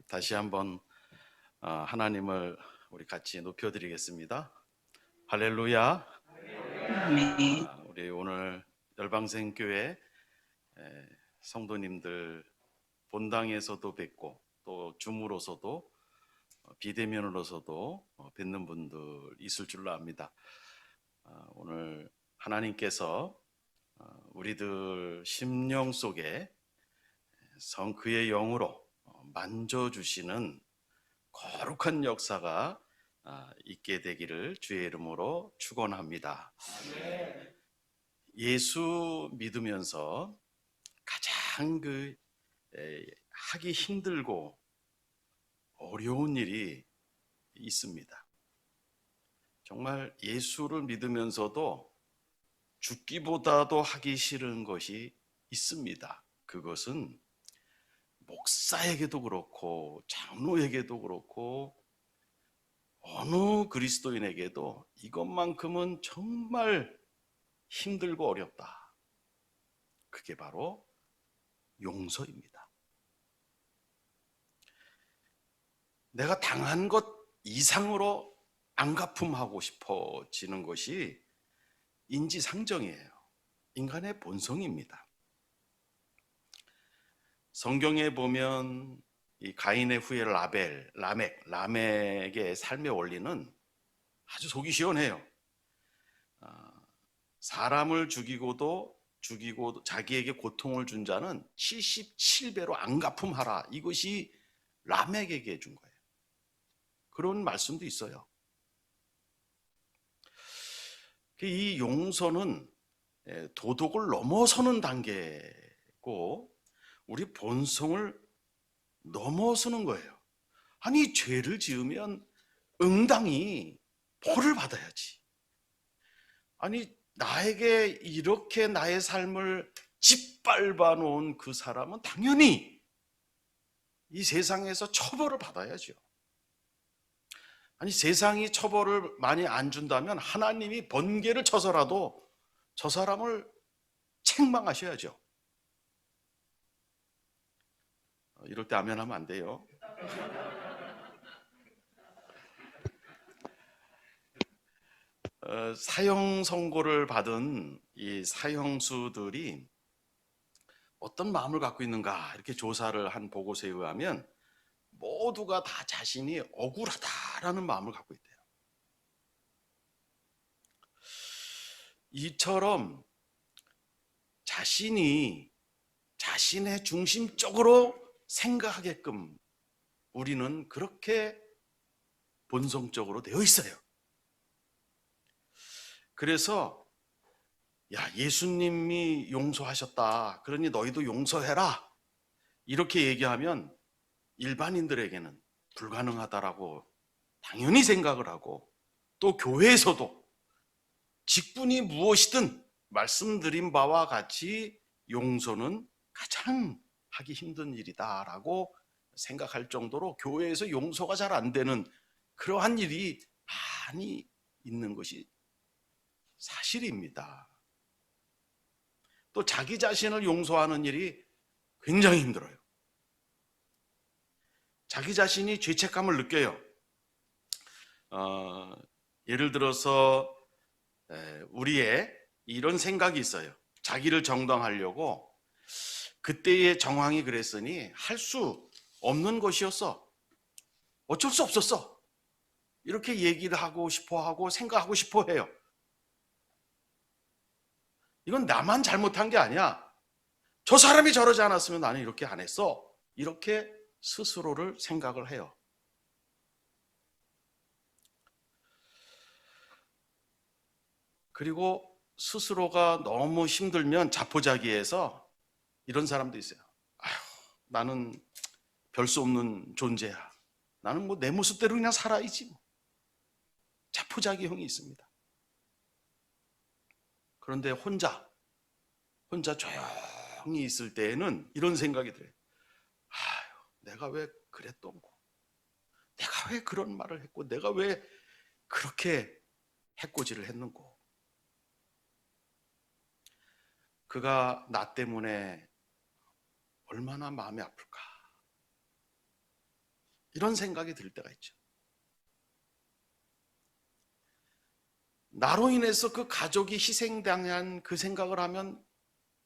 다시 한번 하나님을 우리 같이 높여드리겠습니다. 할렐루야. 아멘. 우리 오늘 열방생교회 성도님들 본당에서도 뵙고 또 줌으로서도 비대면으로서도 뵙는 분들 있을 줄로 압니다. 오늘 하나님께서 우리들 심령 속에 그의 영으로 만져주시는 거룩한 역사가 있게 되기를 주의 이름으로 축원합니다. 예수 믿으면서 가장 하기 힘들고 어려운 일이 있습니다. 정말 예수를 믿으면서도 죽기보다도 하기 싫은 것이 있습니다. 그것은 목사에게도 그렇고 장로에게도 그렇고 어느 그리스도인에게도 이것만큼은 정말 힘들고 어렵다. 그게 바로 용서입니다. 내가 당한 것 이상으로 안갚음하고 싶어지는 것이 인지상정이에요. 인간의 본성입니다. 성경에 보면 이 가인의 후예 라멕의 삶의 원리는 아주 속이 시원해요. 사람을 죽이고 자기에게 고통을 준 자는 77배로 안갚음하라. 이것이 라멕에게 준 거예요. 그런 말씀도 있어요. 이 용서는 도덕을 넘어서는 단계고 우리 본성을 넘어서는 거예요. 아니, 죄를 지으면 응당히 벌을 받아야지. 아니, 나에게 이렇게 나의 삶을 짓밟아 놓은 그 사람은 당연히 이 세상에서 처벌을 받아야죠. 아니, 세상이 처벌을 많이 안 준다면 하나님이 번개를 쳐서라도 저 사람을 책망하셔야죠. 이럴 때 아멘 하면 안 돼요. 사형 선고를 받은 이 사형수들이 어떤 마음을 갖고 있는가 이렇게 조사를 한 보고서에 의하면 모두가 다 자신이 억울하다라는 마음을 갖고 있대요. 이처럼 자신이 자신의 중심적으로 생각하게끔 우리는 그렇게 본성적으로 되어 있어요. 그래서 야, 예수님이 용서하셨다. 그러니 너희도 용서해라. 이렇게 얘기하면 일반인들에게는 불가능하다라고 당연히 생각을 하고 또 교회에서도 직분이 무엇이든 말씀드린 바와 같이 용서는 가장 하기 힘든 일이다라고 생각할 정도로 교회에서 용서가 잘 안 되는 그러한 일이 많이 있는 것이 사실입니다. 또 자기 자신을 용서하는 일이 굉장히 힘들어요. 자기 자신이 죄책감을 느껴요. 예를 들어서 우리의 이런 생각이 있어요. 자기를 정당하려고 그때의 정황이 그랬으니 할 수 없는 것이었어. 어쩔 수 없었어. 이렇게 얘기를 하고 싶어하고 생각하고 싶어 해요. 이건 나만 잘못한 게 아니야. 저 사람이 저러지 않았으면 나는 이렇게 안 했어. 이렇게 스스로를 생각을 해요. 그리고 스스로가 너무 힘들면 자포자기해서 이런 사람도 있어요. 아휴, 나는 별 수 없는 존재야. 나는 뭐 내 모습대로 그냥 살아야지. 뭐. 자포자기형이 있습니다. 그런데 혼자 조용히 있을 때에는 이런 생각이 들어요. 아휴, 내가 왜 그랬던 거? 내가 왜 그런 말을 했고 내가 왜 그렇게 해코지를 했는고? 그가 나 때문에 얼마나 마음이 아플까? 이런 생각이 들 때가 있죠. 나로 인해서 그 가족이 희생당한 그 생각을 하면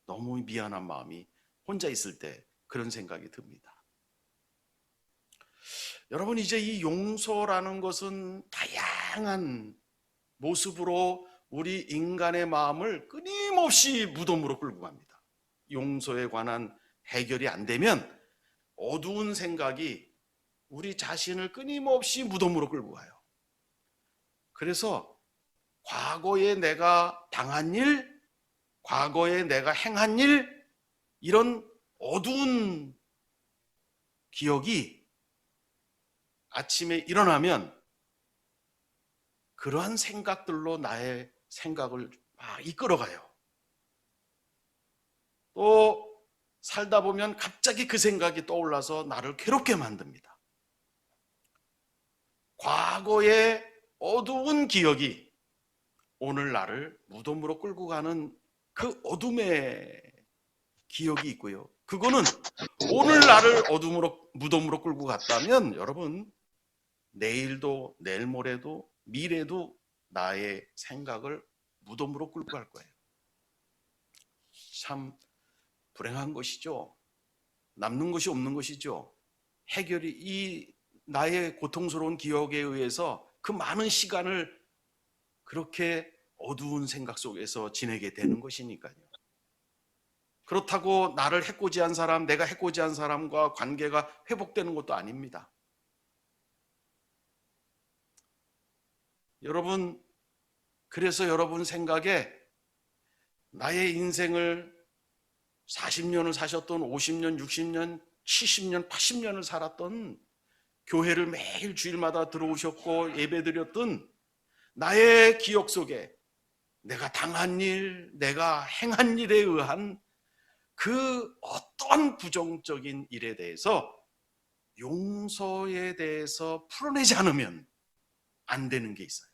너무 미안한 마음이 혼자 있을 때 그런 생각이 듭니다. 여러분, 이제 이 용서라는 것은 다양한 모습으로 우리 인간의 마음을 끊임없이 무덤으로 끌고 갑니다. 용서에 관한 해결이 안 되면 어두운 생각이 우리 자신을 끊임없이 무덤으로 끌고 가요. 그래서 과거에 내가 당한 일, 과거에 내가 행한 일, 이런 어두운 기억이 아침에 일어나면 그러한 생각들로 나의 생각을 막 이끌어가요. 또 살다 보면 갑자기 그 생각이 떠올라서 나를 괴롭게 만듭니다. 과거의 어두운 기억이 오늘 나를 무덤으로 끌고 가는 그 어둠의 기억이 있고요. 그거는 오늘 나를 무덤으로 끌고 갔다면 여러분, 내일도 내일 모레도 미래도 나의 생각을 무덤으로 끌고 갈 거예요. 참 불행한 것이죠. 남는 것이 없는 것이죠. 해결이 이 나의 고통스러운 기억에 의해서 그 많은 시간을 그렇게 어두운 생각 속에서 지내게 되는 것이니까요. 그렇다고 나를 해코지한 사람, 내가 해코지한 사람과 관계가 회복되는 것도 아닙니다. 여러분, 그래서 여러분 생각에 나의 인생을 40년을 사셨던 50년, 60년, 70년, 80년을 살았던, 교회를 매일 주일마다 들어오셨고 예배드렸던 나의 기억 속에 내가 당한 일, 내가 행한 일에 의한 그 어떤 부정적인 일에 대해서 용서에 대해서 풀어내지 않으면 안 되는 게 있어요.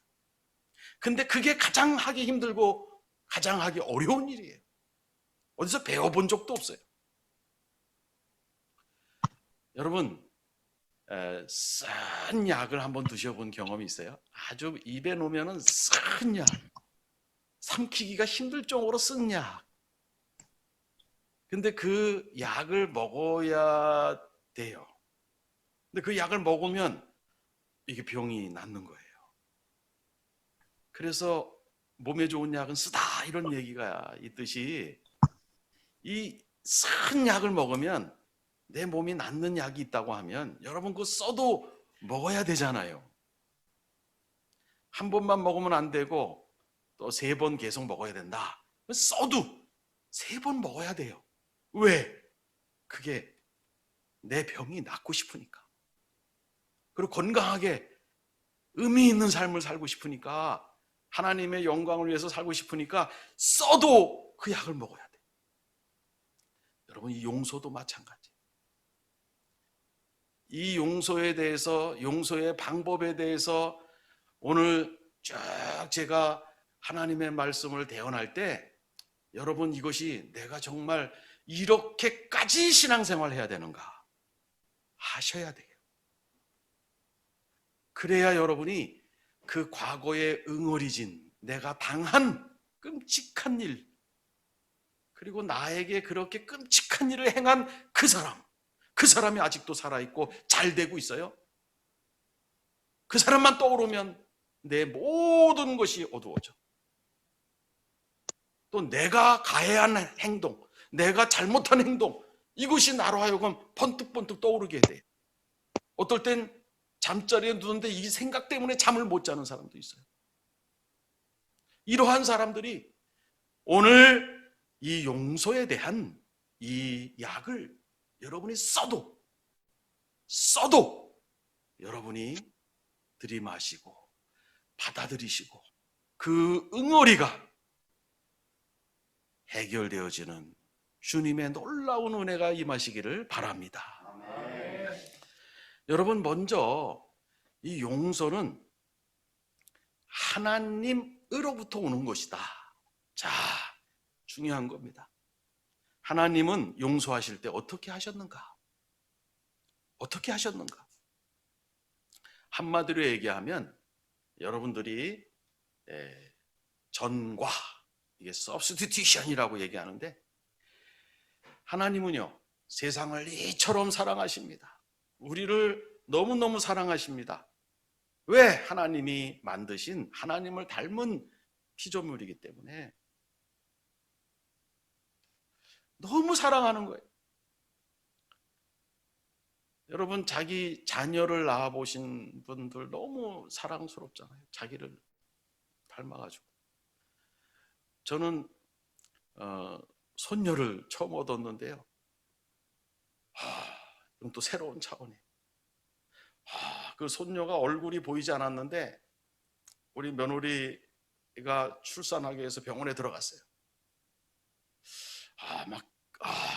근데 그게 가장 하기 힘들고 가장 하기 어려운 일이에요. 어디서 배워본 적도 없어요. 여러분, 쓴 약을 한번 드셔본 경험이 있어요? 아주 입에 놓으면 쓴 약, 삼키기가 힘들 정도로 쓴 약. 근데 그 약을 먹어야 돼요. 근데 그 약을 먹으면 이게 병이 낫는 거예요. 그래서 몸에 좋은 약은 쓰다, 이런 얘기가 있듯이 이 쓴 약을 먹으면 내 몸이 낫는 약이 있다고 하면 여러분 그거 써도 먹어야 되잖아요. 한 번만 먹으면 안 되고 또 3번 계속 먹어야 된다. 써도 3번 먹어야 돼요. 왜? 그게 내 병이 낫고 싶으니까. 그리고 건강하게 의미 있는 삶을 살고 싶으니까, 하나님의 영광을 위해서 살고 싶으니까 써도 그 약을 먹어야 돼. 여러분, 이 용서도 마찬가지. 이 용서에 대해서, 용서의 방법에 대해서 오늘 쭉 제가 하나님의 말씀을 대언할 때 여러분, 이것이 내가 정말 이렇게까지 신앙생활 해야 되는가 하셔야 돼요. 그래야 여러분이 그 과거에 응어리진 내가 당한 끔찍한 일, 그리고 나에게 그렇게 끔찍한 일을 행한 그 사람이 아직도 살아있고 잘 되고 있어요. 그 사람만 떠오르면 내 모든 것이 어두워져. 또 내가 가해한 행동, 내가 잘못한 행동, 이것이 나로 하여금 번뜩번뜩 떠오르게 돼. 어떨 땐 잠자리에 누는데 이 생각 때문에 잠을 못 자는 사람도 있어요. 이러한 사람들이 오늘 이 용서에 대한 이 약을 여러분이 써도 여러분이 들이마시고 받아들이시고 그 응어리가 해결되어지는 주님의 놀라운 은혜가 임하시기를 바랍니다. 여러분, 먼저 이 용서는 하나님으로부터 오는 것이다. 자, 중요한 겁니다. 하나님은 용서하실 때 어떻게 하셨는가? 어떻게 하셨는가? 한마디로 얘기하면 여러분들이 전과, 이게 substitution이라고 얘기하는데, 하나님은요 세상을 이처럼 사랑하십니다. 우리를 너무너무 사랑하십니다. 왜? 하나님이 만드신, 하나님을 닮은 피조물이기 때문에 너무 사랑하는 거예요. 여러분, 자기 자녀를 낳아보신 분들 너무 사랑스럽잖아요. 자기를 닮아가지고. 저는 손녀를 처음 얻었는데요, 이건 또 새로운 차원이에요. 그 손녀가 얼굴이 보이지 않았는데 우리 며느리가 출산하기 위해서 병원에 들어갔어요.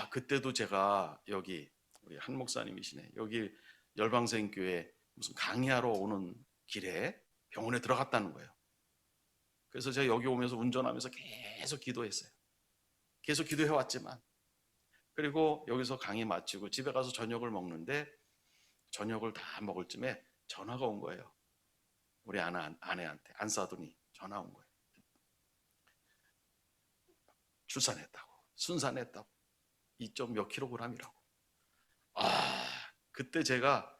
그때도 제가 여기 우리 한 목사님이시네, 여기 열방생교회 무슨 강의하러 오는 길에 병원에 들어갔다는 거예요. 그래서 제가 여기 오면서 운전하면서 계속 기도했어요. 계속 기도해왔지만, 그리고 여기서 강의 마치고 집에 가서 저녁을 먹는데, 저녁을 다 먹을 쯤에 전화가 온 거예요. 우리 아내한테 안 싸더니 전화 온 거예요. 출산했다고, 순산했다고, 2점 몇 킬로그램이라고. 그때 제가,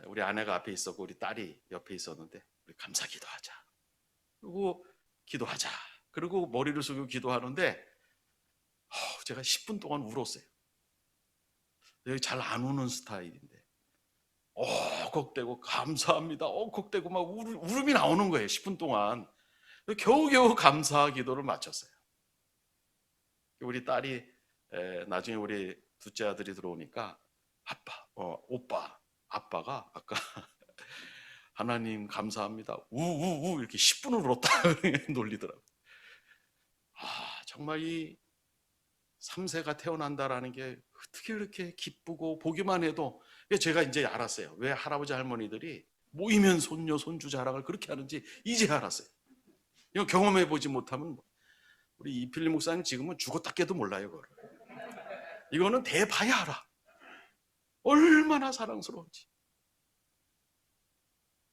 우리 아내가 앞에 있었고 우리 딸이 옆에 있었는데, 우리 감사 기도하자, 그리고 기도하자, 그리고 머리를 숙이고 기도하는데 제가 10분 동안 울었어요. 여기 잘 안 우는 스타일인데 헉헉대고 감사합니다 헉헉대고 막 울음이 나오는 거예요. 10분 동안 겨우겨우 감사 기도를 마쳤어요. 우리 딸이 나중에 우리 둘째 아들이 들어오니까 오빠, 아빠가 아까 하나님 감사합니다 우우우 이렇게 10분을 울었다 놀리더라고요. 정말 이 3세가 태어난다라는 게 어떻게 이렇게 기쁘고, 보기만 해도, 제가 이제 알았어요. 왜 할아버지 할머니들이 모이면 손녀 손주 자랑을 그렇게 하는지 이제 알았어요. 이거 경험해 보지 못하면, 우리 이필리 목사님 지금은 죽었다 깨도 몰라요. 그거를. 이거는 대봐야 알아. 얼마나 사랑스러운지.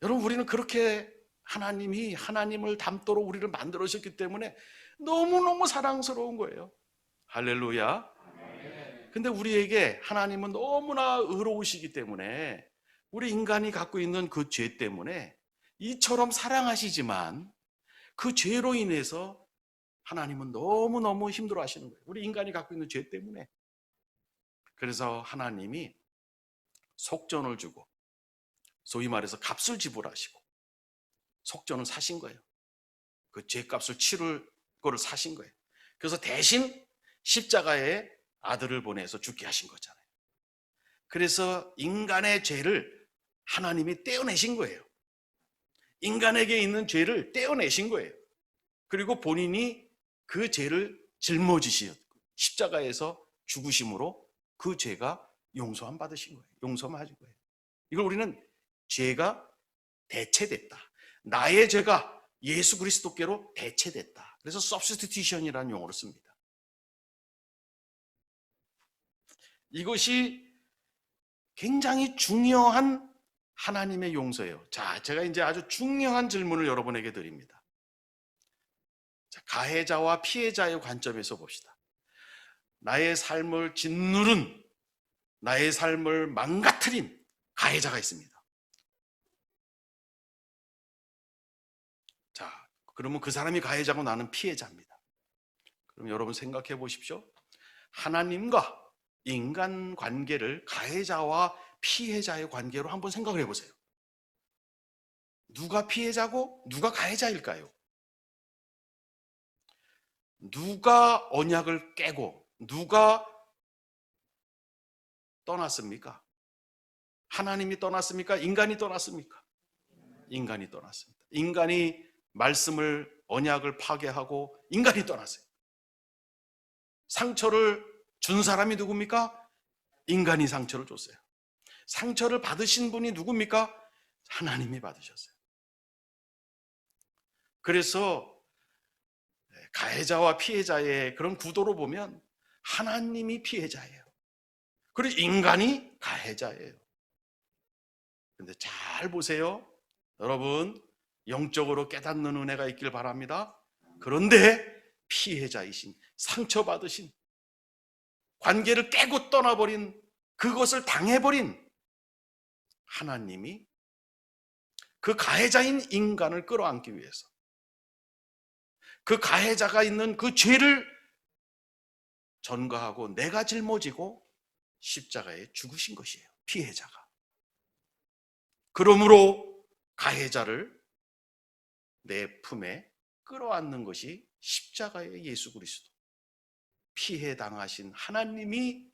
여러분, 우리는 그렇게 하나님이 하나님을 닮도록 우리를 만들어주셨기 때문에 너무너무 사랑스러운 거예요. 할렐루야. 근데 우리에게 하나님은 너무나 의로우시기 때문에, 우리 인간이 갖고 있는 그 죄 때문에 이처럼 사랑하시지만, 그 죄로 인해서 하나님은 너무너무 힘들어 하시는 거예요. 우리 인간이 갖고 있는 죄 때문에. 그래서 하나님이 속전을 주고, 소위 말해서 값을 지불하시고, 속전을 사신 거예요. 그 죄값을 치를 거를 사신 거예요. 그래서 대신 십자가에 아들을 보내서 죽게 하신 거잖아요. 그래서 인간의 죄를 하나님이 떼어내신 거예요. 인간에게 있는 죄를 떼어내신 거예요. 그리고 본인이 그 죄를 짊어지셨고, 십자가에서 죽으심으로 그 죄가 용서함 받으신 거예요. 용서함 하신 거예요. 이걸 우리는 죄가 대체됐다, 나의 죄가 예수 그리스도께로 대체됐다. 그래서 substitution이라는 용어를 씁니다. 이것이 굉장히 중요한 하나님의 용서예요. 자, 제가 이제 아주 중요한 질문을 여러분에게 드립니다. 자, 가해자와 피해자의 관점에서 봅시다. 나의 삶을 짓누른, 나의 삶을 망가뜨린 가해자가 있습니다. 자, 그러면 그 사람이 가해자고 나는 피해자입니다. 그럼 여러분 생각해 보십시오. 하나님과 인간 관계를 가해자와 피해자의 관계로 한번 생각을 해보세요. 누가 피해자고 누가 가해자일까요? 누가 언약을 깨고 누가 떠났습니까? 하나님이 떠났습니까? 인간이 떠났습니까? 인간이 떠났습니다. 인간이 말씀을, 언약을 파괴하고 인간이 떠났어요. 상처를 준 사람이 누굽니까? 인간이 상처를 줬어요. 상처를 받으신 분이 누굽니까? 하나님이 받으셨어요. 그래서 가해자와 피해자의 그런 구도로 보면 하나님이 피해자예요. 그리고 인간이 가해자예요. 근데 잘 보세요. 여러분, 영적으로 깨닫는 은혜가 있길 바랍니다. 그런데 피해자이신, 상처받으신, 관계를 깨고 떠나버린, 그것을 당해버린 하나님이 그 가해자인 인간을 끌어안기 위해서 그 가해자가 있는 그 죄를 전가하고 내가 짊어지고 십자가에 죽으신 것이에요. 피해자가. 그러므로 가해자를 내 품에 끌어안는 것이 십자가의 예수 그리스도. 피해 당하신 하나님이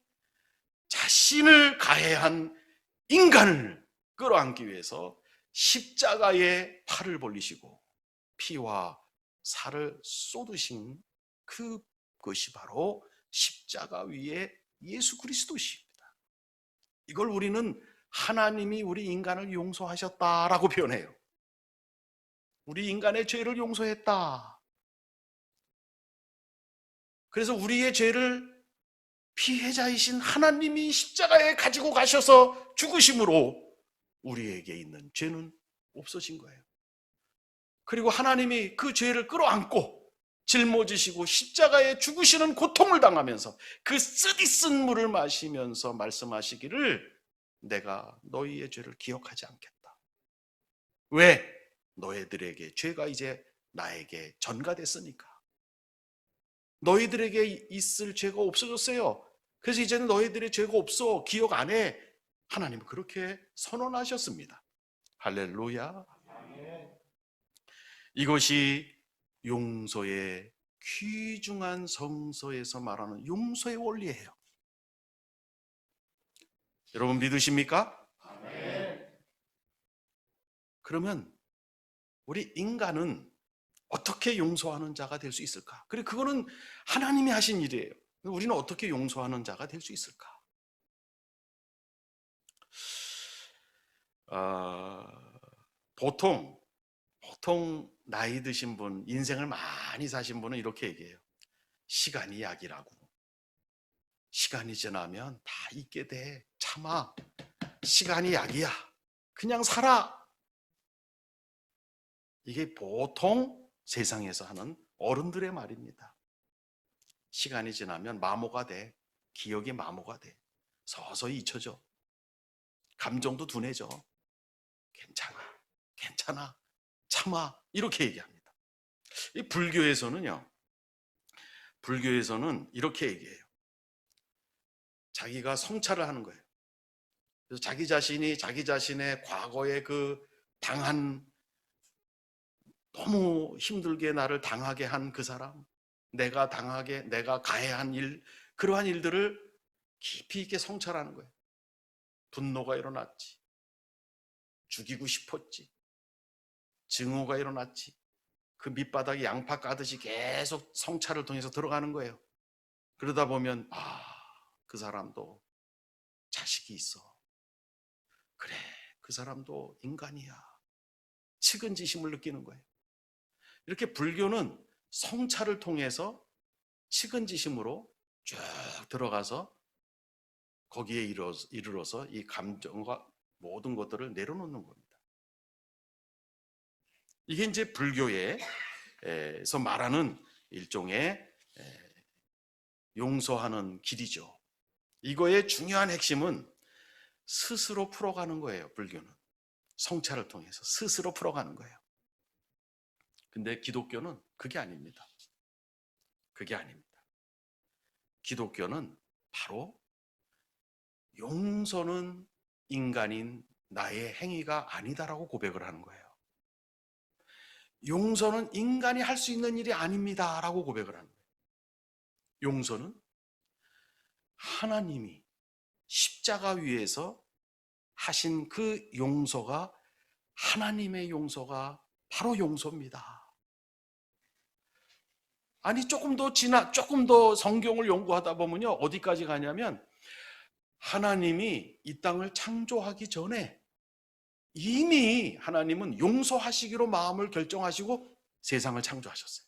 자신을 가해한 인간을 끌어안기 위해서 십자가에 팔을 벌리시고 피와 살을 쏟으신 그것이 바로 십자가 위에 예수 그리스도십니다. 이걸 우리는 하나님이 우리 인간을 용서하셨다라고 표현해요. 우리 인간의 죄를 용서했다. 그래서 우리의 죄를 피해자이신 하나님이 십자가에 가지고 가셔서 죽으심으로 우리에게 있는 죄는 없어진 거예요. 그리고 하나님이 그 죄를 끌어안고 짊어지시고 십자가에 죽으시는 고통을 당하면서 그 쓰디쓴 물을 마시면서 말씀하시기를 내가 너희의 죄를 기억하지 않겠다. 왜? 너희들에게 죄가 이제 나에게 전가됐으니까. 너희들에게 있을 죄가 없어졌어요. 그래서 이제는 너희들의 죄가 없어. 기억 안 해. 하나님은 그렇게 선언하셨습니다. 할렐루야. 이것이 용서의 귀중한 성서에서 말하는 용서의 원리예요. 여러분 믿으십니까? 그러면 우리 인간은 어떻게 용서하는 자가 될 수 있을까? 그리고 그거는 하나님이 하신 일이에요. 우리는 어떻게 용서하는 자가 될 수 있을까? 보통 나이 드신 분, 인생을 많이 사신 분은 이렇게 얘기해요. 시간이 약이라고. 시간이 지나면 다 잊게 돼. 참아. 시간이 약이야. 그냥 살아. 이게 보통 세상에서 하는 어른들의 말입니다. 시간이 지나면 마모가 돼. 기억이 마모가 돼. 서서히 잊혀져. 감정도 둔해져. 괜찮아. 참아. 이렇게 얘기합니다. 이 불교에서는 이렇게 얘기해요. 자기가 성찰을 하는 거예요. 그래서 자기 자신의 과거에 그 당한, 너무 힘들게 나를 당하게 한 그 사람, 내가 가해한 일, 그러한 일들을 깊이 있게 성찰하는 거예요. 분노가 일어났지. 죽이고 싶었지. 증오가 일어났지. 그 밑바닥에 양파 까듯이 계속 성찰을 통해서 들어가는 거예요. 그러다 보면 그 사람도 자식이 있어. 그래, 그 사람도 인간이야. 측은지심을 느끼는 거예요. 이렇게 불교는 성찰을 통해서 측은지심으로 쭉 들어가서 거기에 이르러서 이 감정과 모든 것들을 내려놓는 겁니다. 이게 이제 불교에서 말하는 일종의 용서하는 길이죠. 이거의 중요한 핵심은 스스로 풀어가는 거예요. 불교는 성찰을 통해서 스스로 풀어가는 거예요. 근데 기독교는 그게 아닙니다. 기독교는 바로 용서는 인간인 나의 행위가 아니다라고 고백을 하는 거예요. 용서는 인간이 할 수 있는 일이 아닙니다라고 고백을 하는 거예요. 용서는 하나님이 십자가 위에서 하신 그 용서가, 하나님의 용서가 바로 용서입니다. 아니, 조금 더 성경을 연구하다 보면요, 어디까지 가냐면 하나님이 이 땅을 창조하기 전에 이미 하나님은 용서하시기로 마음을 결정하시고 세상을 창조하셨어요.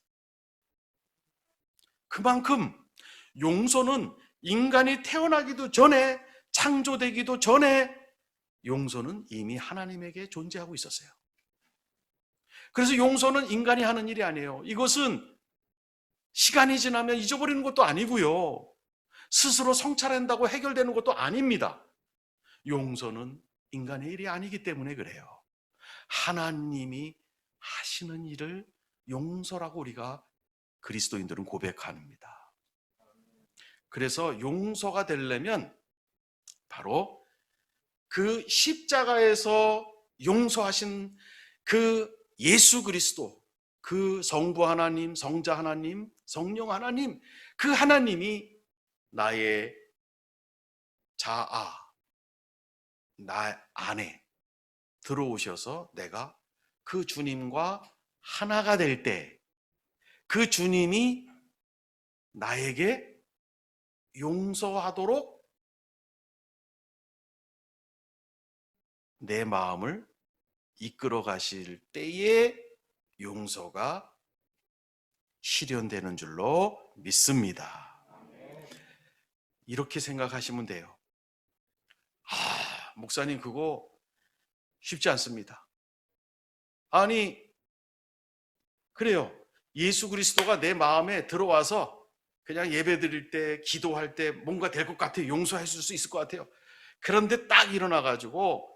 그만큼 용서는 인간이 태어나기도 전에, 창조되기도 전에 용서는 이미 하나님에게 존재하고 있었어요. 그래서 용서는 인간이 하는 일이 아니에요. 이것은 시간이 지나면 잊어버리는 것도 아니고요. 스스로 성찰한다고 해결되는 것도 아닙니다. 용서는 인간의 일이 아니기 때문에 그래요. 하나님이 하시는 일을 용서라고 우리가 그리스도인들은 고백합니다. 그래서 용서가 되려면 바로 그 십자가에서 용서하신 그 예수 그리스도, 그 성부 하나님, 성자 하나님, 성령 하나님, 그 하나님이 나의 자아, 나 안에 들어오셔서 내가 그 주님과 하나가 될 때 그 주님이 나에게 용서하도록 내 마음을 이끌어 가실 때에 용서가 실현되는 줄로 믿습니다. 이렇게 생각하시면 돼요. 목사님 그거 쉽지 않습니다. 아니 그래요. 예수 그리스도가 내 마음에 들어와서 그냥 예배 드릴 때 기도할 때 뭔가 될 것 같아요. 용서해 줄 수 있을 것 같아요. 그런데 딱 일어나 가지고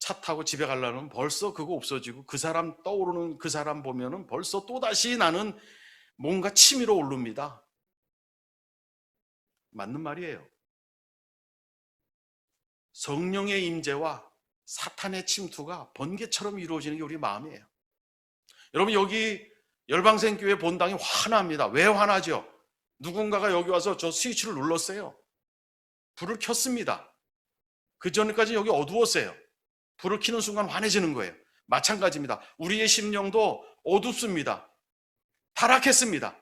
차 타고 집에 가려면 벌써 그거 없어지고 그 사람 떠오르는 그 사람 보면은 벌써 또다시 나는 뭔가 치밀어 오릅니다. 맞는 말이에요. 성령의 임재와 사탄의 침투가 번개처럼 이루어지는 게 우리 마음이에요. 여러분 여기 열방생교회 본당이 환합니다. 왜 환하죠? 누군가가 여기 와서 저 스위치를 눌렀어요. 불을 켰습니다. 그 전까지 여기 어두웠어요. 불을 켜는 순간 환해지는 거예요. 마찬가지입니다. 우리의 심령도 어둡습니다. 타락했습니다.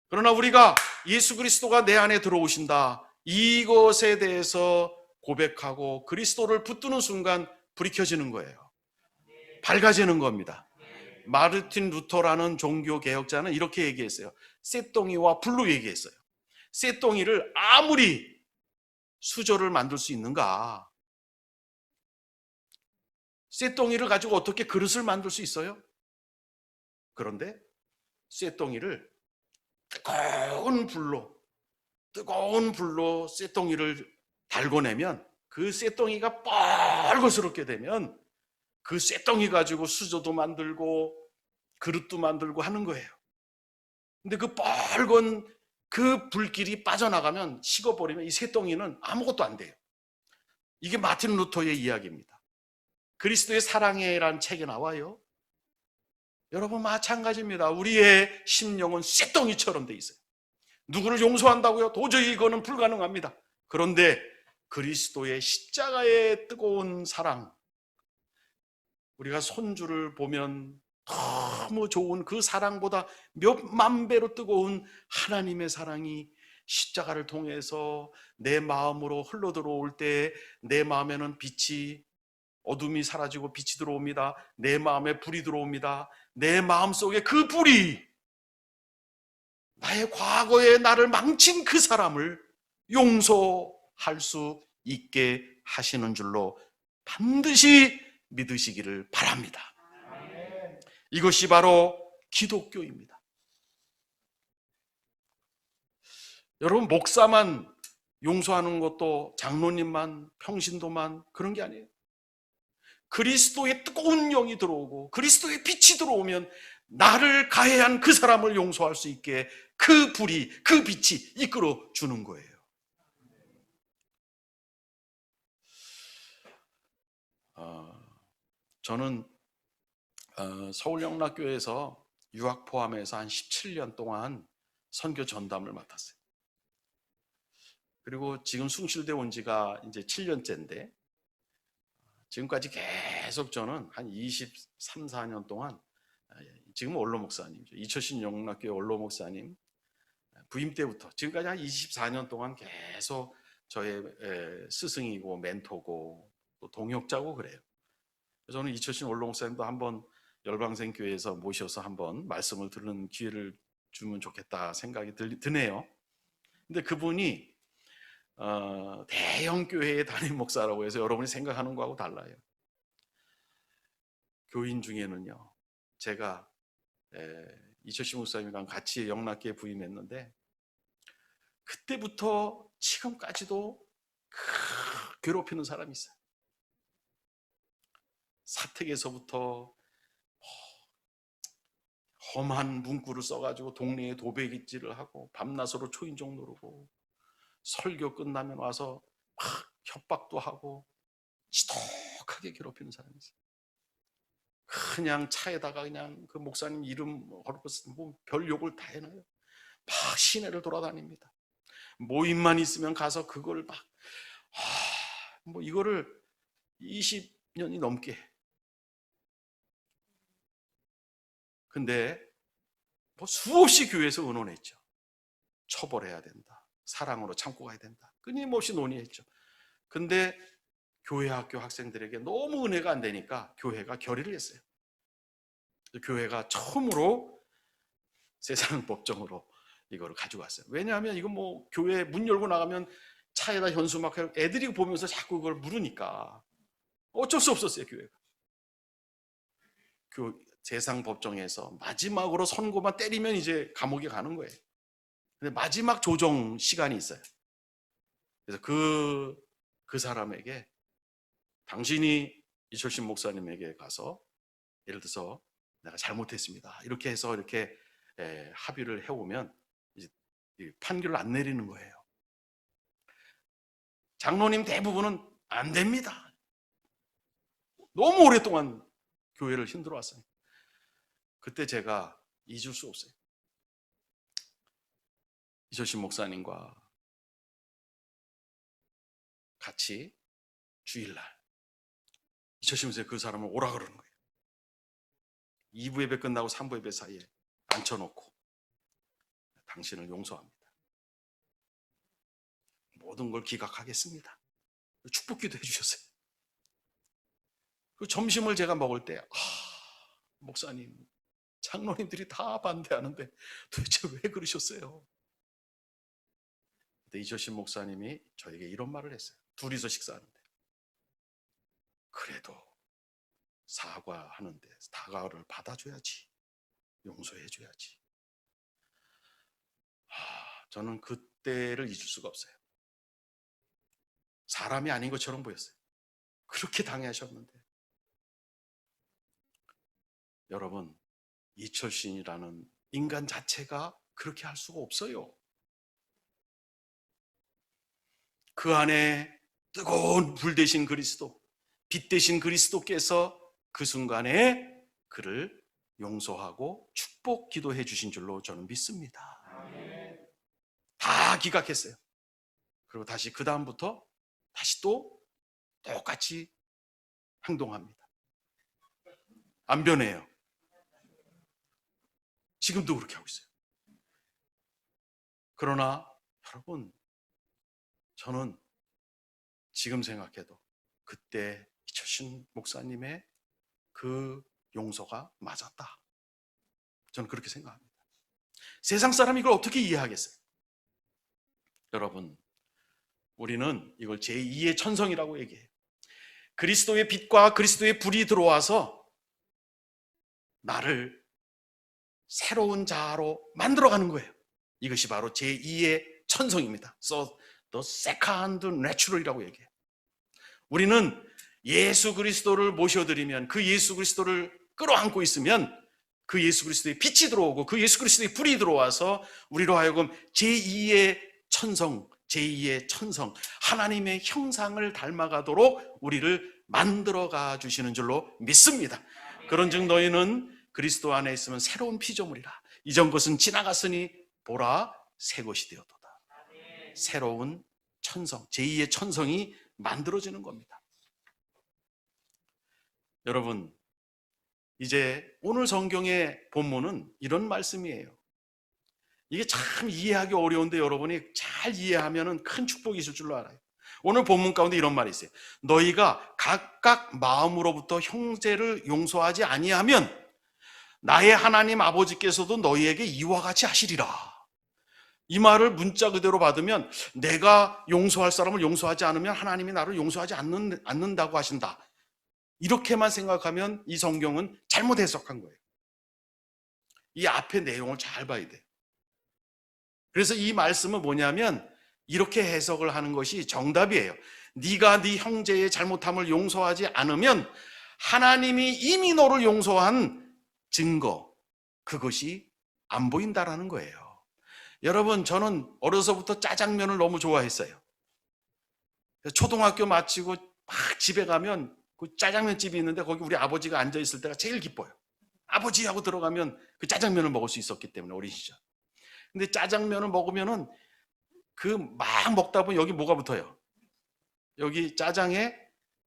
그러나 우리가 예수 그리스도가 내 안에 들어오신다. 이것에 대해서 고백하고 그리스도를 붙드는 순간 불이 켜지는 거예요. 밝아지는 겁니다. 마르틴 루터라는 종교 개혁자는 이렇게 얘기했어요. 쇳덩이와 불로 얘기했어요. 쇳덩이를 아무리 수저를 만들 수 있는가? 쇳덩이를 가지고 어떻게 그릇을 만들 수 있어요? 그런데 쇳덩이를 뜨거운 불로 쇳덩이를 달궈내면 그 쇳덩이가 빨갛게 되면 그 쇳덩이 가지고 수저도 만들고 그릇도 만들고 하는 거예요. 근데 그 빨간 그 불길이 빠져나가면 식어버리면 이 쇳덩이는 아무것도 안 돼요. 이게 마틴 루터의 이야기입니다. 그리스도의 사랑해란 책에 나와요. 여러분 마찬가지입니다. 우리의 심령은 쇳덩이처럼 돼 있어요. 누구를 용서한다고요? 도저히 이거는 불가능합니다. 그런데 그리스도의 십자가의 뜨거운 사랑, 우리가 손주를 보면 너무 좋은 그 사랑보다 몇만 배로 뜨거운 하나님의 사랑이 십자가를 통해서 내 마음으로 흘러들어올 때 내 마음에는 빛이, 어둠이 사라지고 빛이 들어옵니다. 내 마음에 불이 들어옵니다. 내 마음속에 그 불이 나의 과거에 나를 망친 그 사람을 용서할 수 있게 하시는 줄로 반드시 믿으시기를 바랍니다. 이것이 바로 기독교입니다. 여러분 목사만 용서하는 것도 장로님만 평신도만 그런 게 아니에요. 그리스도의 뜨거운 영이 들어오고 그리스도의 빛이 들어오면 나를 가해한 그 사람을 용서할 수 있게 그 불이, 그 빛이 이끌어 주는 거예요. 저는 서울영락교회에서 유학 포함해서 한 17년 동안 선교 전담을 맡았어요. 그리고 지금 숭실대 온 지가 이제 7년째인데 지금까지 계속 저는 한 23, 4년 동안 지금 원로 목사님이죠. 이철신 영락교회 원로 목사님 부임 때부터 지금까지 한 24년 동안 계속 저의 스승이고 멘토고 또 동역자고 그래요. 저는 이철신 원로 목사님도 한번 열방생교회에서 모셔서 한번 말씀을 듣는 기회를 주면 좋겠다 생각이 드네요. 근데 그분이 대형 교회의 담임 목사라고 해서 여러분이 생각하는 거하고 달라요. 교인 중에는요, 제가 이철식 목사님이랑 같이 영락교에 부임했는데 그때부터 지금까지도 괴롭히는 사람이 있어요. 사택에서부터 험한 문구를 써가지고 동네에 도배기질을 하고 밤낮으로 초인종 누르고 설교 끝나면 와서 막 협박도 하고 지독하게 괴롭히는 사람이 있어요. 그냥 차에다가 그냥 그 목사님 이름 걸고 별 욕을 다 해놔요. 막 시내를 돌아다닙니다. 모임만 있으면 가서 그걸 막 뭐 이거를 20년이 넘게 해. 근데 뭐 수없이 교회에서 의논했죠. 처벌해야 된다. 사랑으로 참고 가야 된다. 끊임없이 논의했죠. 근데 교회 학교 학생들에게 너무 은혜가 안 되니까 교회가 결의를 했어요. 교회가 처음으로 세상 법정으로 이거를 가져갔어요. 왜냐하면 이건 뭐 교회 문 열고 나가면 차에다 현수막 해고 애들이 보면서 자꾸 그걸 물으니까 어쩔 수 없었어요. 교회가. 세상 법정에서 마지막으로 선고만 때리면 이제 감옥에 가는 거예요. 근데 마지막 조정 시간이 있어요. 그래서 그 사람에게 당신이 이철신 목사님에게 가서 예를 들어서 내가 잘못했습니다. 이렇게 해서 이렇게 합의를 해오면 이제 판결을 안 내리는 거예요. 장로님 대부분은 안 됩니다. 너무 오랫동안 교회를 힘들어 왔어요. 그때 제가 잊을 수 없어요. 이철신 목사님과 같이 주일날 이철신 목사님 그 사람을 오라 그러는 거예요. 2부 예배 끝나고 3부 예배 사이에 앉혀놓고 당신을 용서합니다. 모든 걸 기각하겠습니다. 축복기도 해주셨어요. 그 점심을 제가 먹을 때 목사님, 장로님들이 다 반대하는데 도대체 왜 그러셨어요? 그때 이철신 목사님이 저에게 이런 말을 했어요. 둘이서 식사하는데 그래도 사과하는데 사과를 받아줘야지, 용서해줘야지. 저는 그때를 잊을 수가 없어요. 사람이 아닌 것처럼 보였어요. 그렇게 당하셨는데. 여러분, 이철신이라는 인간 자체가 그렇게 할 수가 없어요. 그 안에 뜨거운 불 대신 그리스도, 빛 대신 그리스도께서 그 순간에 그를 용서하고 축복 기도해 주신 줄로 저는 믿습니다. 다 기각했어요. 그리고 다시 그 다음부터 다시 또 똑같이 행동합니다. 안 변해요. 지금도 그렇게 하고 있어요. 그러나 여러분, 저는 지금 생각해도 그때 이철신 목사님의 그 용서가 맞았다. 저는 그렇게 생각합니다. 세상 사람이 이걸 어떻게 이해하겠어요? 여러분, 우리는 이걸 제2의 천성이라고 얘기해요. 그리스도의 빛과 그리스도의 불이 들어와서 나를 새로운 자아로 만들어가는 거예요. 이것이 바로 제2의 천성입니다. So, the second natural이라고 얘기해요. 우리는 예수 그리스도를 모셔드리면, 그 예수 그리스도를 끌어안고 있으면 그 예수 그리스도의 빛이 들어오고 그 예수 그리스도의 불이 들어와서 우리로 하여금 제2의 천성, 제2의 천성, 하나님의 형상을 닮아가도록 우리를 만들어가 주시는 줄로 믿습니다. 그런즉 너희는 그리스도 안에 있으면 새로운 피조물이라. 이전 것은 지나갔으니 보라, 새 것이 되었도다. 새로운 천성, 제2의 천성이 만들어지는 겁니다. 여러분, 이제 오늘 성경의 본문은 이런 말씀이에요. 이게 참 이해하기 어려운데 여러분이 잘 이해하면 큰 축복이 있을 줄로 알아요. 오늘 본문 가운데 이런 말이 있어요. 너희가 각각 마음으로부터 형제를 용서하지 아니하면 나의 하나님 아버지께서도 너희에게 이와 같이 하시리라. 이 말을 문자 그대로 받으면 내가 용서할 사람을 용서하지 않으면 하나님이 나를 용서하지 않는다고 하신다. 이렇게만 생각하면 이 성경은 잘못 해석한 거예요. 이 앞에 내용을 잘 봐야 돼요. 그래서 이 말씀은 뭐냐면 이렇게 해석을 하는 것이 정답이에요. 네가 네 형제의 잘못함을 용서하지 않으면 하나님이 이미 너를 용서한 증거, 그것이 안 보인다라는 거예요. 여러분, 저는 어려서부터 짜장면을 너무 좋아했어요. 초등학교 마치고 막 집에 가면 그 짜장면집이 있는데 거기 우리 아버지가 앉아있을 때가 제일 기뻐요. 아버지 하고 들어가면 그 짜장면을 먹을 수 있었기 때문에, 어린 시절. 근데 짜장면을 먹으면은 그 막 먹다 보면 여기 뭐가 붙어요? 여기 짜장에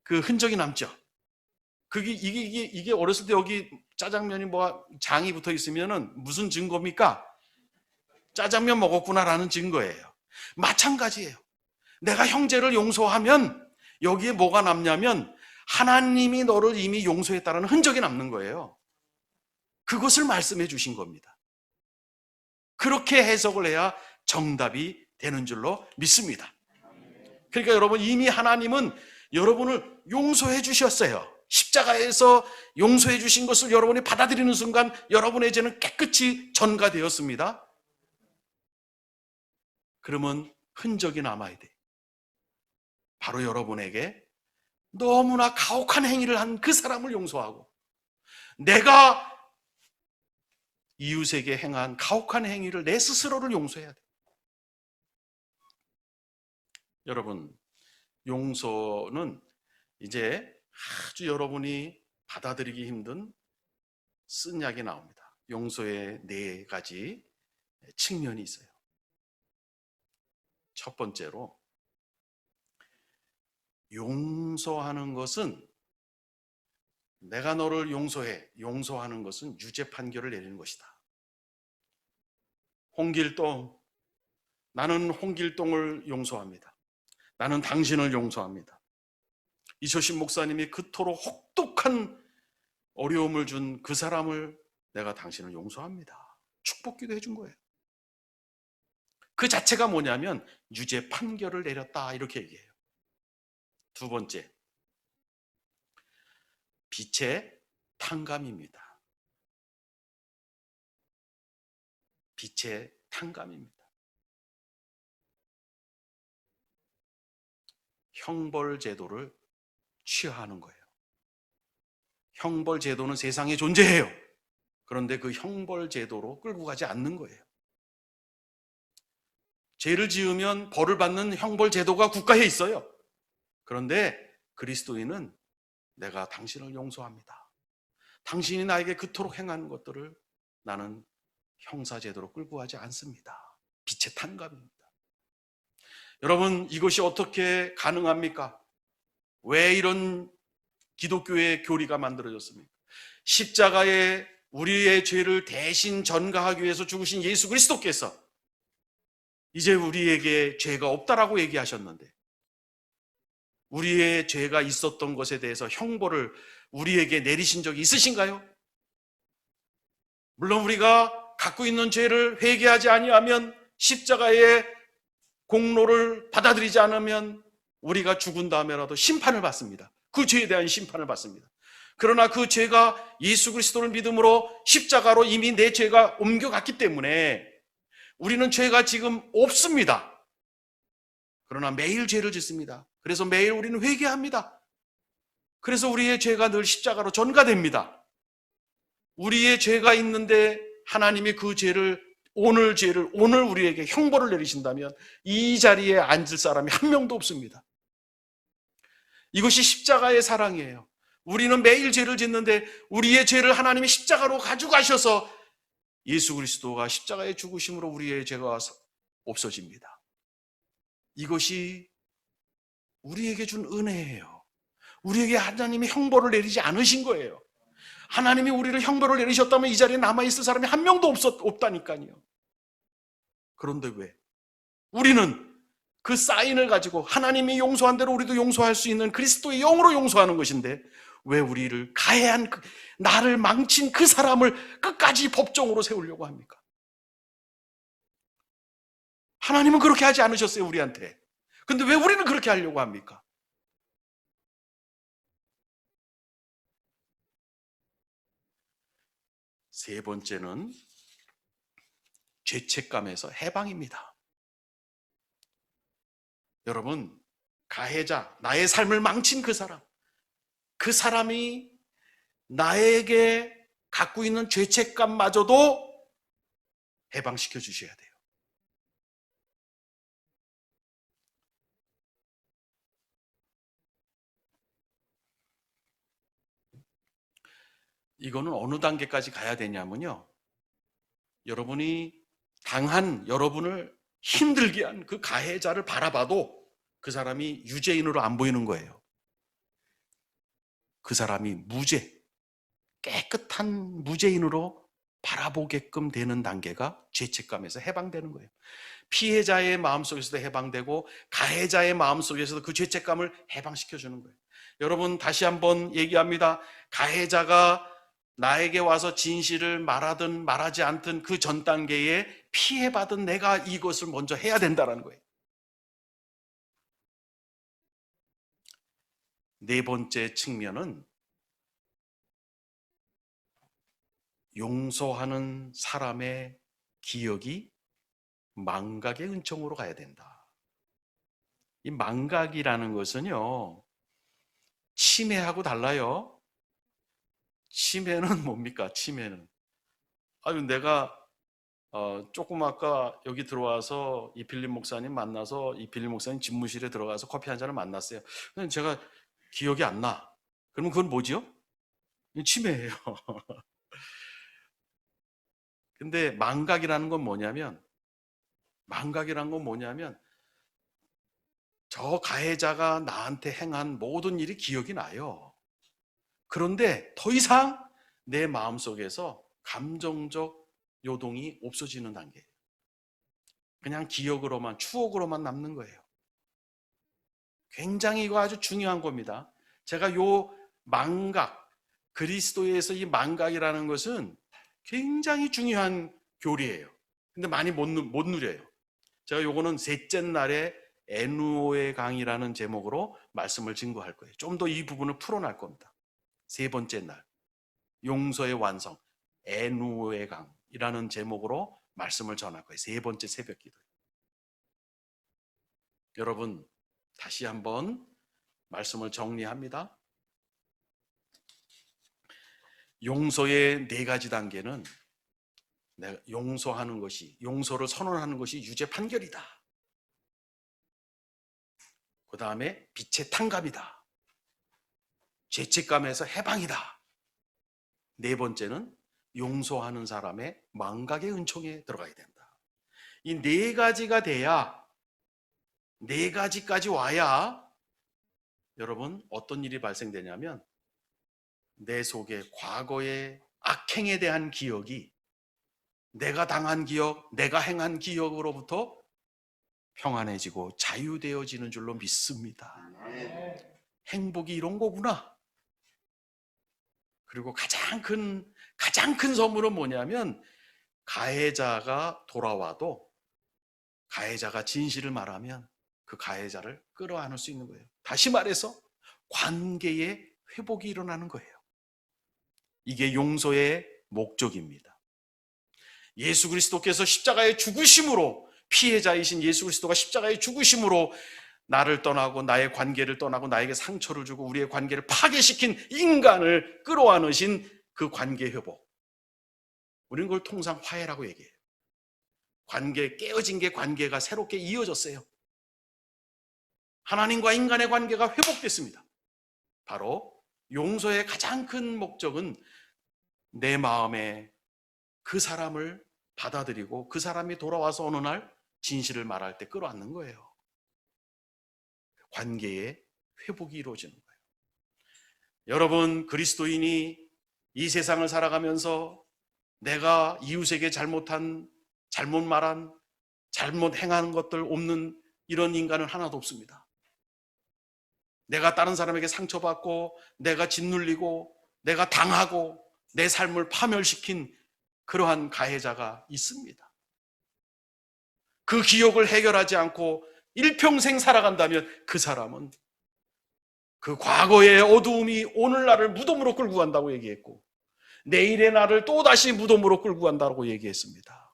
그 흔적이 남죠. 이게 어렸을 때 여기 짜장면이 뭐 장이 붙어 있으면은 무슨 증거입니까? 짜장면 먹었구나라는 증거예요. 마찬가지예요. 내가 형제를 용서하면 여기에 뭐가 남냐면 하나님이 너를 이미 용서했다는 흔적이 남는 거예요. 그것을 말씀해 주신 겁니다. 그렇게 해석을 해야 정답이 되는 줄로 믿습니다. 그러니까 여러분, 이미 하나님은 여러분을 용서해 주셨어요. 십자가에서 용서해 주신 것을 여러분이 받아들이는 순간 여러분의 죄는 깨끗이 전가되었습니다. 그러면 흔적이 남아야 돼. 바로 여러분에게 너무나 가혹한 행위를 한 그 사람을 용서하고 내가 이웃에게 행한 가혹한 행위를 내 스스로를 용서해야 돼. 여러분, 용서는 이제 아주 여러분이 받아들이기 힘든 쓴 약이 나옵니다. 용서의 4가지 측면이 있어요. 첫 번째로, 용서하는 것은, 내가 너를 용서해, 용서하는 것은 유죄 판결을 내리는 것이다. 홍길동, 나는 홍길동을 용서합니다. 나는 당신을 용서합니다. 이초신 목사님이 그토록 혹독한 어려움을 준 그 사람을 내가 당신을 용서합니다. 축복기도 해준 거예요. 그 자체가 뭐냐면 유죄 판결을 내렸다, 이렇게 얘기해요. 두 번째, 빛의 탕감입니다. 빛의 탕감입니다. 형벌 제도를 취하하는 거예요. 형벌 제도는 세상에 존재해요. 그런데 그 형벌 제도로 끌고 가지 않는 거예요. 죄를 지으면 벌을 받는 형벌 제도가 국가에 있어요. 그런데 그리스도인은 내가 당신을 용서합니다. 당신이 나에게 그토록 행한 것들을 나는 형사제도로 끌고 가지 않습니다. 빛의 탕감입니다. 여러분, 이것이 어떻게 가능합니까? 왜 이런 기독교의 교리가 만들어졌습니까? 십자가에 우리의 죄를 대신 전가하기 위해서 죽으신 예수 그리스도께서 이제 우리에게 죄가 없다라고 얘기하셨는데, 우리의 죄가 있었던 것에 대해서 형벌을 우리에게 내리신 적이 있으신가요? 물론 우리가 갖고 있는 죄를 회개하지 아니하면, 십자가의 공로를 받아들이지 않으면 우리가 죽은 다음에라도 심판을 받습니다. 그 죄에 대한 심판을 받습니다. 그러나 그 죄가 예수 그리스도를 믿음으로 십자가로 이미 내 죄가 옮겨갔기 때문에 우리는 죄가 지금 없습니다. 그러나 매일 죄를 짓습니다. 그래서 매일 우리는 회개합니다. 그래서 우리의 죄가 늘 십자가로 전가됩니다. 우리의 죄가 있는데 하나님이 그 죄를 오늘 우리에게 형벌을 내리신다면 이 자리에 앉을 사람이 한 명도 없습니다. 이것이 십자가의 사랑이에요. 우리는 매일 죄를 짓는데 우리의 죄를 하나님이 십자가로 가져가셔서 예수 그리스도가 십자가의 죽으심으로 우리의 죄가 없어집니다. 이것이 우리에게 준 은혜예요. 우리에게 하나님이 형벌을 내리지 않으신 거예요. 하나님이 우리를 형벌을 내리셨다면 이 자리에 남아있을 사람이 한 명도 없다니까요. 그런데 왜? 우리는 그 사인을 가지고 하나님이 용서한 대로 우리도 용서할 수 있는 그리스도의 영으로 용서하는 것인데, 왜 우리를 가해한 나를 망친 그 사람을 끝까지 법정으로 세우려고 합니까? 하나님은 그렇게 하지 않으셨어요, 우리한테. 근데 왜 우리는 그렇게 하려고 합니까? 세 번째는 죄책감에서 해방입니다. 여러분, 가해자, 나의 삶을 망친 그 사람이 나에게 갖고 있는 죄책감마저도 해방시켜 주셔야 돼요. 이거는 어느 단계까지 가야 되냐면요, 여러분이 당한, 여러분을 힘들게 한 그 가해자를 바라봐도 그 사람이 유죄인으로 안 보이는 거예요. 그 사람이 깨끗한 무죄인으로 바라보게끔 되는 단계가 죄책감에서 해방되는 거예요. 피해자의 마음속에서도 해방되고 가해자의 마음속에서도 그 죄책감을 해방시켜주는 거예요. 여러분, 다시 한번 얘기합니다. 가해자가 나에게 와서 진실을 말하든 말하지 않든 그 전 단계에 피해받은 내가 이것을 먼저 해야 된다는 거예요. 네 번째 측면은 용서하는 사람의 기억이 망각의 은총으로 가야 된다. 이 망각이라는 것은요, 치매하고 달라요. 치매는 뭡니까? 치매는 내가 조금 아까 여기 들어와서 이필림 목사님 만나서 이필림 목사님 집무실에 들어가서 커피 한 잔을 만났어요. 근데 제가 기억이 안 나. 그러면 그건 뭐지요? 치매예요. 근데 망각이라는 건 뭐냐면 저 가해자가 나한테 행한 모든 일이 기억이 나요. 그런데 더 이상 내 마음속에서 감정적 요동이 없어지는 단계예요. 그냥 기억으로만, 추억으로만 남는 거예요. 굉장히 이거 아주 중요한 겁니다. 제가 요 망각, 그리스도에서 이 망각이라는 것은 굉장히 중요한 교리예요. 근데 많이 못 누려요. 제가 요거는 셋째 날에 에누오의 강이라는 제목으로 말씀을 증거할 거예요. 좀 더 이 부분을 풀어날 겁니다. 세 번째 날, 용서의 완성, 에누오의 강이라는 제목으로 말씀을 전할 거예요. 세 번째 새벽 기도. 여러분, 다시 한번 말씀을 정리합니다. 용서의 네 가지 단계는 용서하는 것이, 용서를 선언하는 것이 유죄 판결이다. 그 다음에 빛의 탕감이다. 죄책감에서 해방이다. 네 번째는 용서하는 사람의 망각의 은총에 들어가야 된다. 이 네 가지가 돼야, 네 가지까지 와야 여러분 어떤 일이 발생되냐면 내 속에 과거의 악행에 대한 기억이 내가 당한 기억, 내가 행한 기억으로부터 평안해지고 자유되어지는 줄로 믿습니다. 행복이 이런 거구나. 그리고 가장 큰 선물은 뭐냐면 가해자가 돌아와도 가해자가 진실을 말하면 그 가해자를 끌어안을 수 있는 거예요. 다시 말해서 관계의 회복이 일어나는 거예요. 이게 용서의 목적입니다. 예수 그리스도께서 십자가의 죽으심으로, 피해자이신 예수 그리스도가 십자가의 죽으심으로 나를 떠나고 나의 관계를 떠나고 나에게 상처를 주고 우리의 관계를 파괴시킨 인간을 끌어안으신 그 관계 회복. 우리는 그걸 통상 화해라고 얘기해요. 깨어진 게 관계가 새롭게 이어졌어요. 하나님과 인간의 관계가 회복됐습니다. 바로 용서의 가장 큰 목적은 내 마음에 그 사람을 받아들이고 그 사람이 돌아와서 어느 날 진실을 말할 때 끌어안는 거예요. 관계의 회복이 이루어지는 거예요. 여러분, 그리스도인이 이 세상을 살아가면서 내가 이웃에게 잘못 말한, 잘못 행한 것들 없는 이런 인간은 하나도 없습니다. 내가 다른 사람에게 상처받고 내가 짓눌리고 내가 당하고 내 삶을 파멸시킨 그러한 가해자가 있습니다. 그 기억을 해결하지 않고 일평생 살아간다면 그 사람은 그 과거의 어두움이 오늘날을 무덤으로 끌고 간다고 얘기했고, 내일의 날을 또다시 무덤으로 끌고 간다고 얘기했습니다.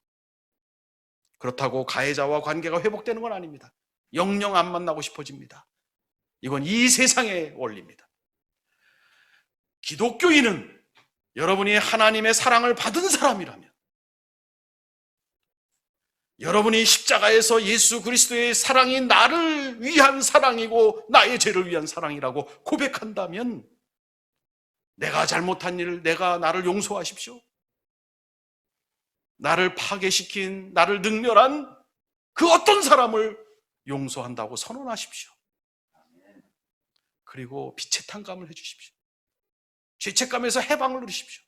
그렇다고 가해자와 관계가 회복되는 건 아닙니다. 영영 안 만나고 싶어집니다. 이건 이 세상의 원리입니다. 기독교인은 여러분이 하나님의 사랑을 받은 사람이라면, 여러분이 십자가에서 예수 그리스도의 사랑이 나를 위한 사랑이고 나의 죄를 위한 사랑이라고 고백한다면, 내가 잘못한 일을, 내가 나를 용서하십시오, 나를 파괴시킨, 나를 능멸한 그 어떤 사람을 용서한다고 선언하십시오. 그리고 빛의 탕감을 해주십시오. 죄책감에서 해방을 누리십시오.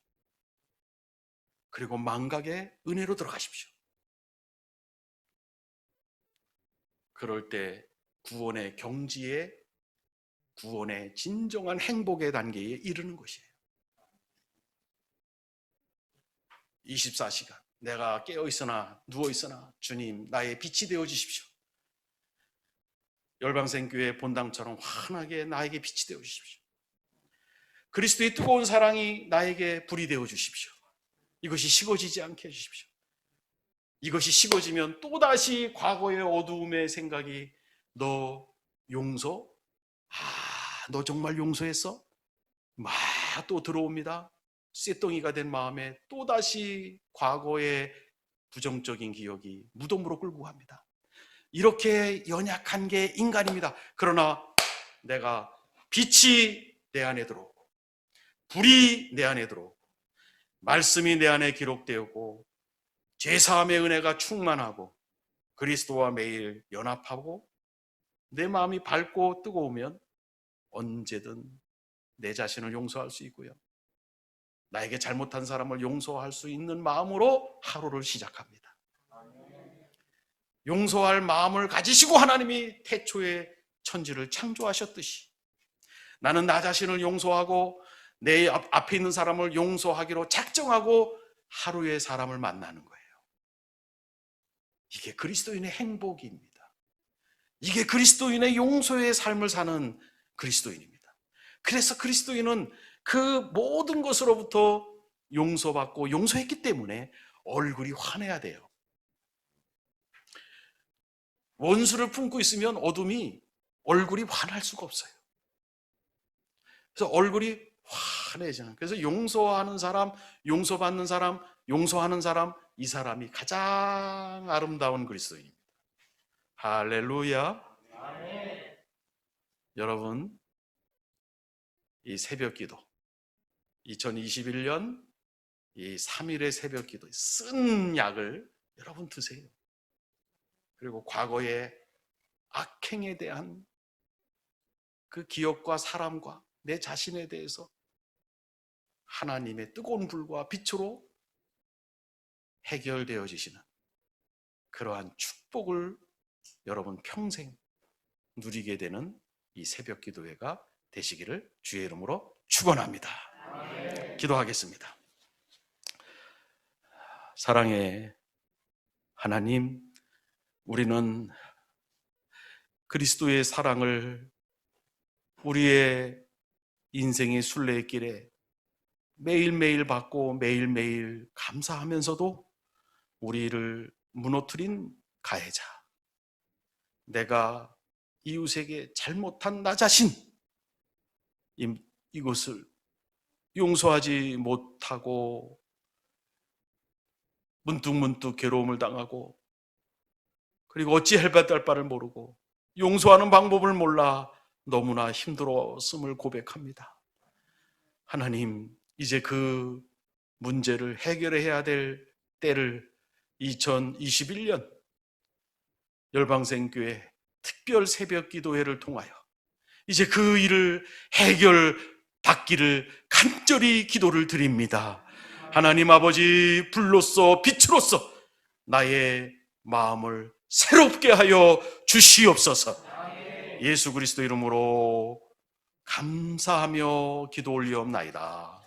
그리고 망각의 은혜로 들어가십시오. 그럴 때 구원의 경지에, 구원의 진정한 행복의 단계에 이르는 것이에요. 24시간 내가 깨어있으나 누워있으나 주님 나의 빛이 되어주십시오. 열방생교회 본당처럼 환하게 나에게 빛이 되어주십시오. 그리스도의 뜨거운 사랑이 나에게 불이 되어주십시오. 이것이 식어지지 않게 해주십시오. 이것이 식어지면 또다시 과거의 어두움의 생각이, 너 용서? 너 정말 용서했어? 막 또 들어옵니다. 쇳덩이가 된 마음에 또다시 과거의 부정적인 기억이 무덤으로 끌고 갑니다. 이렇게 연약한 게 인간입니다. 그러나 내가 빛이 내 안에 들어오고, 불이 내 안에 들어오고, 말씀이 내 안에 기록되었고, 죄사함의 은혜가 충만하고, 그리스도와 매일 연합하고, 내 마음이 밝고 뜨거우면 언제든 내 자신을 용서할 수 있고요, 나에게 잘못한 사람을 용서할 수 있는 마음으로 하루를 시작합니다. 용서할 마음을 가지시고 하나님이 태초에 천지를 창조하셨듯이, 나는 나 자신을 용서하고 내 앞에 있는 사람을 용서하기로 작정하고 하루의 사람을 만나는 거예요. 이게 그리스도인의 행복입니다. 이게 그리스도인의 용서의 삶을 사는 그리스도인입니다. 그래서 그리스도인은 그 모든 것으로부터 용서받고 용서했기 때문에 얼굴이 환해야 돼요. 원수를 품고 있으면 어둠이 얼굴이 환할 수가 없어요. 그래서 얼굴이 환해지는, 그래서 용서하는 사람, 용서받는 사람, 용서하는 사람, 이 사람이 가장 아름다운 그리스도인입니다. 할렐루야. 여러분, 이 새벽 기도, 2021년 이 3일의 새벽 기도에 쓴 약을 여러분 드세요. 그리고 과거의 악행에 대한 그 기억과 사람과 내 자신에 대해서 하나님의 뜨거운 불과 빛으로 해결되어지시는 그러한 축복을 여러분 평생 누리게 되는 이 새벽 기도회가 되시기를 주의 이름으로 축원합니다. 기도하겠습니다. 사랑의 하나님, 우리는 그리스도의 사랑을 우리의 인생의 순례길에 매일매일 받고 매일매일 감사하면서도 우리를 무너뜨린 가해자, 내가 이웃에게 잘못한 나 자신, 이것을 용서하지 못하고 문득문득 괴로움을 당하고, 그리고 어찌할 바를 모르고 용서하는 방법을 몰라 너무나 힘들었음을 고백합니다. 하나님, 이제 그 문제를 해결해야 될 때를 2021년 열방생교회 특별 새벽 기도회를 통하여 이제 그 일을 해결받기를 간절히 기도를 드립니다. 하나님 아버지, 불로써 빛으로써 나의 마음을 새롭게 하여 주시옵소서. 예수 그리스도 이름으로 감사하며 기도 올리옵나이다.